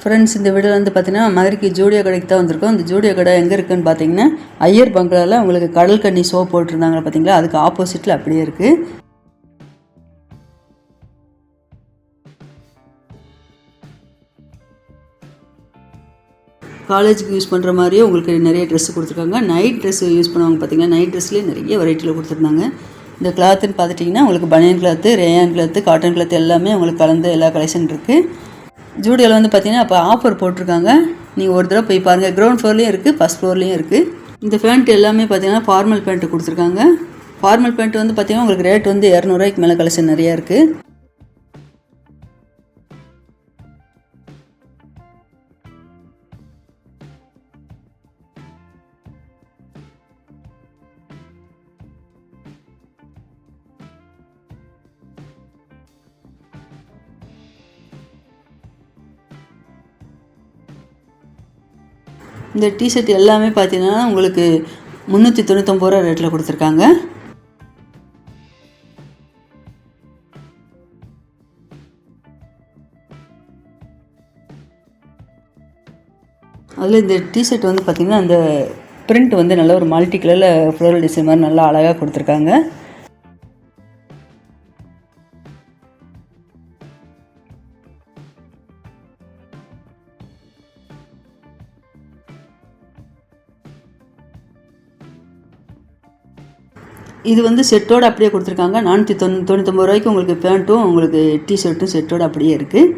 Friends, இந்த வீடியோவில் வந்து பார்த்தீங்கன்னா மதுரைக்கு ஜூடியோ கடைக்கு தான் வந்திருக்கோம். இந்த ஜூடியோ கடை எங்கே இருக்குதுன்னு பார்த்தீங்கன்னா ஐயர் பங்களாவில் உங்களுக்கு கடல் கன்னி ஷோ போட்டிருந்தாங்க பார்த்தீங்களா, அதுக்கு ஆப்போசிட்டில் அப்படியே இருக்குது. காலேஜுக்கு யூஸ் பண்ணுற மாதிரியே உங்களுக்கு நிறைய ட்ரெஸ்ஸு கொடுத்துருக்காங்க. நைட் ட்ரெஸ்ஸு யூஸ் பண்ணுவாங்க பார்த்தீங்கன்னா, நைட் ட்ரெஸ்லேயே நிறைய வெரைட்டியில் கொடுத்துருந்தாங்க. இந்த கிளாத்துன்னு பார்த்துட்டிங்கன்னா உங்களுக்கு பனியன் cloth, rayon cloth, cotton cloth எல்லாமே உங்களுக்கு கலந்து எல்லா கலெக்ஷன் இருக்குது. ஜூடியோவில் வந்து பார்த்தீங்கன்னா அப்போ ஆஃபர் போட்டிருக்காங்க. நீங்கள் ஒரு தடவை போய் பாருங்கள். கிரவுண்ட் ஃப்ளோர்லேயும் இருக்குது, ஃபஸ்ட் ஃப்ளோர்லேயும் இருக்குது. இந்த பேண்ட் எல்லாமே பார்த்தீங்கன்னா ஃபார்மல் பேண்ட்டு கொடுத்துருக்காங்க. ஃபார்மல் பேண்ட் வந்து பார்த்தீங்கன்னா உங்களுக்கு ரேட் வந்து 200 மேலே கலெக்ஷன் நிறையா இருக்குது. இந்த டிஷர்ட் எல்லாமே பார்த்தீங்கன்னா உங்களுக்கு 399 ரூபா ரேட்டில் கொடுத்துருக்காங்க. அதில் இந்த டிஷர்ட் வந்து பார்த்திங்கன்னா அந்த பிரிண்ட் வந்து நல்ல ஒரு மல்டி கலரில் ஃப்ளோரல் டிசைன் மாதிரி நல்லா அழகாக கொடுத்துருக்காங்க. இது வந்து செட்டோடு அப்படியே கொடுத்துருக்காங்க. 499 ரூபாய்க்கு உங்களுக்கு பேண்ட்டும் உங்களுக்கு டிஷர்ட்டும் செட்டோடு அப்படியே இருக்குது.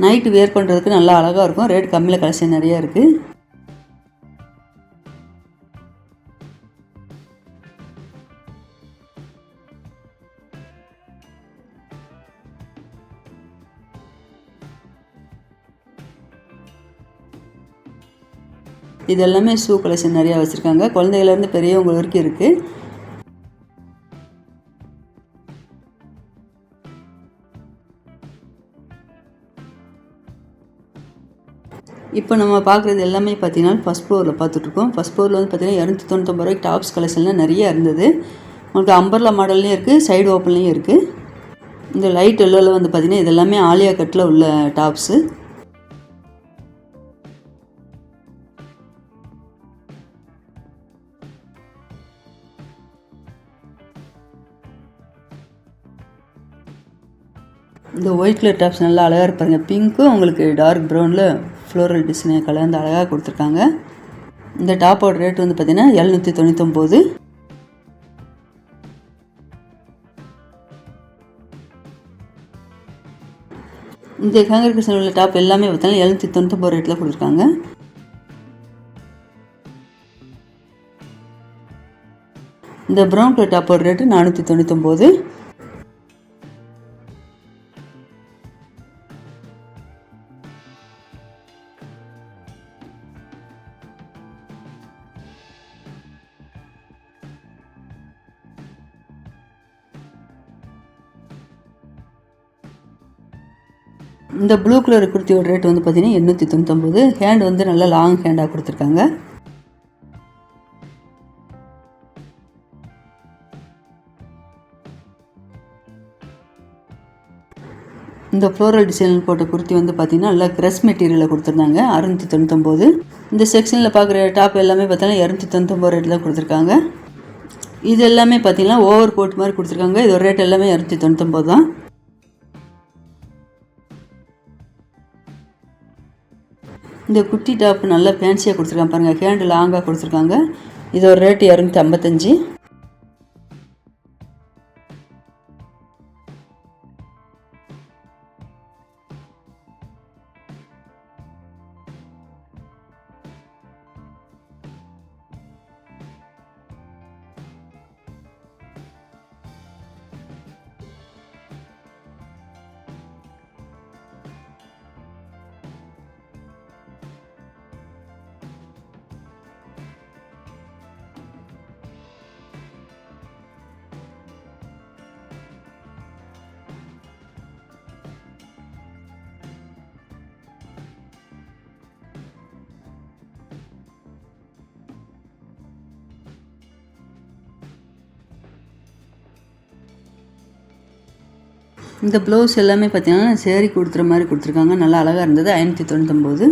நைட்டு வேர் பண்ணுறதுக்கு நல்லா அழகாக இருக்கும். ரேட் கம்மியில் கலெக்ஷன் நிறையா இருக்குது. இது எல்லாமே ஷூ கலெக்ஷன் நிறையா வச்சுருக்காங்க. குழந்தைகள்லேருந்து பெரியவங்க வரைக்கும் இருக்குது. இப்போ நம்ம பார்க்குறது எல்லாமே பார்த்தீங்கன்னா ஃபஸ்ட் ஃப்ளோரில் பார்த்துட்ருக்கோம். ஃபஸ்ட் ஃப்ளோரில் வந்து பார்த்தீங்கன்னா 299 ரூபாய்க்கு டாப்ஸ் கலெக்ஷன்லாம் நிறையா இருந்தது. உங்களுக்கு அம்பர்லா மாடல்லையும் இருக்குது, சைடு ஓப்பன்லேயும் இருக்குது. இந்த லைட் எல்லோவில் வந்து பார்த்திங்கன்னா இது எல்லாமே ஆலியா கட்டில் உள்ள டாப்ஸு. இந்த ஒயிட் கலர் டாப்ஸ் நல்லா அழகாக இருப்பாங்க. பிங்க்கும் உங்களுக்கு டார்க் ப்ரௌனில் ஃப்ளோரல் டிசைனை கலந்து அழகாக கொடுத்துருக்காங்க. இந்த டாப்போட ரேட் வந்து பார்த்திங்கன்னா 799. இந்த ஹேங்கர் கிருஷ்ணன் உள்ள டாப் எல்லாமே பார்த்தீங்கன்னா 799 ரேட்டில் கொடுத்துருக்காங்க. இந்த ப்ரௌன் கலர் டாப்போட ரேட்டு 499. இந்த ப்ளூ கலர் குர்த்தியோட ரேட் வந்து பார்த்தீங்கன்னா 899. ஹேண்ட் வந்து நல்லா லாங் ஹேண்டாக கொடுத்துருக்காங்க. இந்த ஃப்ளோரல் டிசைன் போட்ட குர்த்தி வந்து பார்த்தீங்கன்னா நல்லா க்ரெஸ் மெட்டீரியலில் கொடுத்துருந்தாங்க. 699. இந்த செக்ஷனில் பார்க்குற டாப் எல்லாமே பார்த்தீங்கன்னா 299 ரேட்டில் கொடுத்துருக்காங்க. இது எல்லாமே பார்த்தீங்கன்னா ஓவர் கோட் மாதிரி கொடுத்துருக்காங்க. இதோட ரேட் எல்லாமே 299 தான். இந்த குட்டி டாப் நல்லா ஃபேன்சியாக கொடுத்துருக்காங்க பாருங்கள். ஹேண்டு லாங்காக கொடுத்துருக்காங்க. இதோட ரேட்டு 255. இந்த ப்ளவுஸ் எல்லாமே பார்த்தீங்கன்னா சேரீ கொடுத்துற மாதிரி கொடுத்துருக்காங்க. நல்லா அழகாக இருந்தது. 599.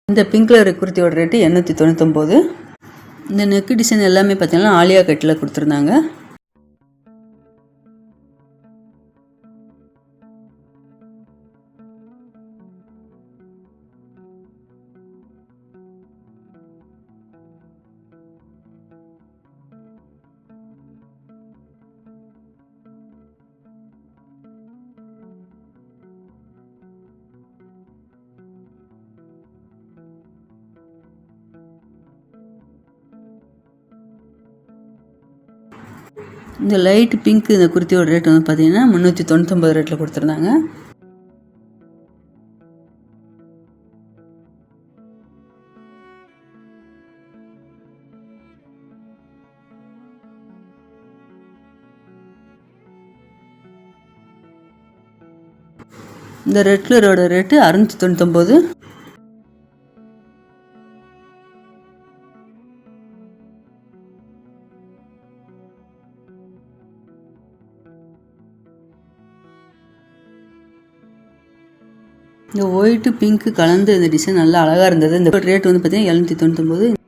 இந்த பிங்க் கலர் குர்த்தியோட ரேட்டு 899. இந்த நெக்கு டிசைன் எல்லாமே பார்த்தீங்கன்னா ஆலியா கட்டில் கொடுத்துருந்தாங்க. இந்த லைட் பிங்க் இந்த குர்த்தியோட ரேட் வந்து பார்த்தீங்கன்னா 399 ரேட்டில் கொடுத்துருந்தாங்க. இந்த ரெட் கலரோட ரேட்டு 699. இந்த ஒயிட்டு பிங்க்கு கலந்து இந்த டிசைன் நல்லா அழகாக இருந்தது. இந்த ரேட் வந்து பார்த்தீங்கன்னா 799.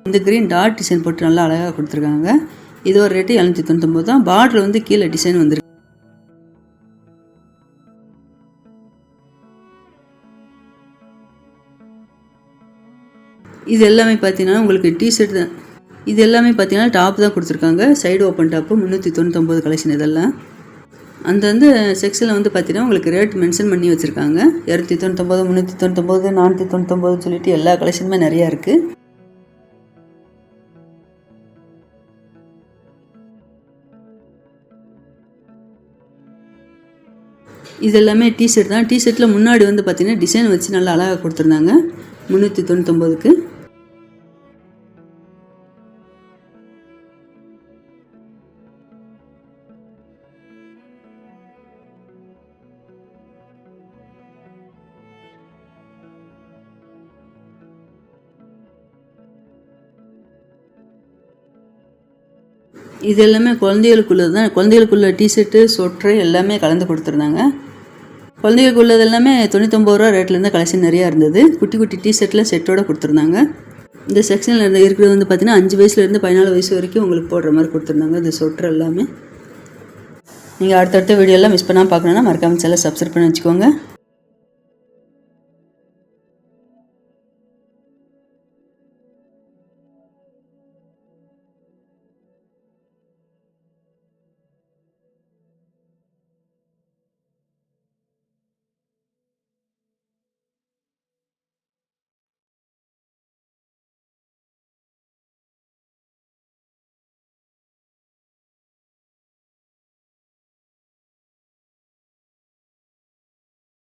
இந்த க்ரீன் டாட் டிசைன் போட்டு நல்லா அழகாக கொடுத்துருக்காங்க. இது ஒரு ரேட்டு 799 தான். பார்டர் வந்து கீழே டிசைன் வந்துருக்கு. இது எல்லாமே பார்த்தீங்கன்னா உங்களுக்கு டிஷர்ட் தான். இது எல்லாமே பார்த்தீங்கன்னா டாப் தான் கொடுத்துருக்காங்க. Side open top 399 collection. இதெல்லாம் அந்தந்த செக்ஷனில் வந்து பார்த்தீங்கன்னா உங்களுக்கு ரேட் மென்ஷன் பண்ணி வச்சுருக்காங்க. 299, 399, 499 சொல்லிட்டு எல்லா கலெக்ஷனுமே நிறையா இருக்குது. இது எல்லாமே டிஷர்ட் தான். டிஷர்ட்டில் முன்னாடி வந்து பார்த்தீங்கன்னா டிசைன் வச்சு நல்லா அழகாக கொடுத்துருந்தாங்க. 399க்கு. இது எல்லாமே குழந்தைகளுக்குள்ளது தான். குழந்தைகளுக்குள்ள டிஷர்ட்டு சொட்ரு எல்லாமே கலந்து கொடுத்துருந்தாங்க. குழந்தைகளுக்குள்ளது எல்லாமே 99 ரூபா ரேட்லேருந்து கலெக்ஷன் நிறையா இருந்தது. குட்டி குட்டி டிஷர்ட்டில் செட்டோடு கொடுத்துருந்தாங்க. இந்த செக்ஷனில் இருக்கிறது வந்து பார்த்திங்கன்னா 5 வயசுலேருந்து 14 வயசு வரைக்கும் உங்களுக்கு போடுற மாதிரி கொடுத்துருந்தாங்க. இந்த சொட்ரு எல்லாமே. நீங்கள் அடுத்தடுத்த வீடியோலாம் மிஸ் பண்ணாமல் பார்க்கணுன்னா மறக்காமல் சேனலை சப்ஸ்கிரைப் பண்ணி வச்சுக்கோங்க.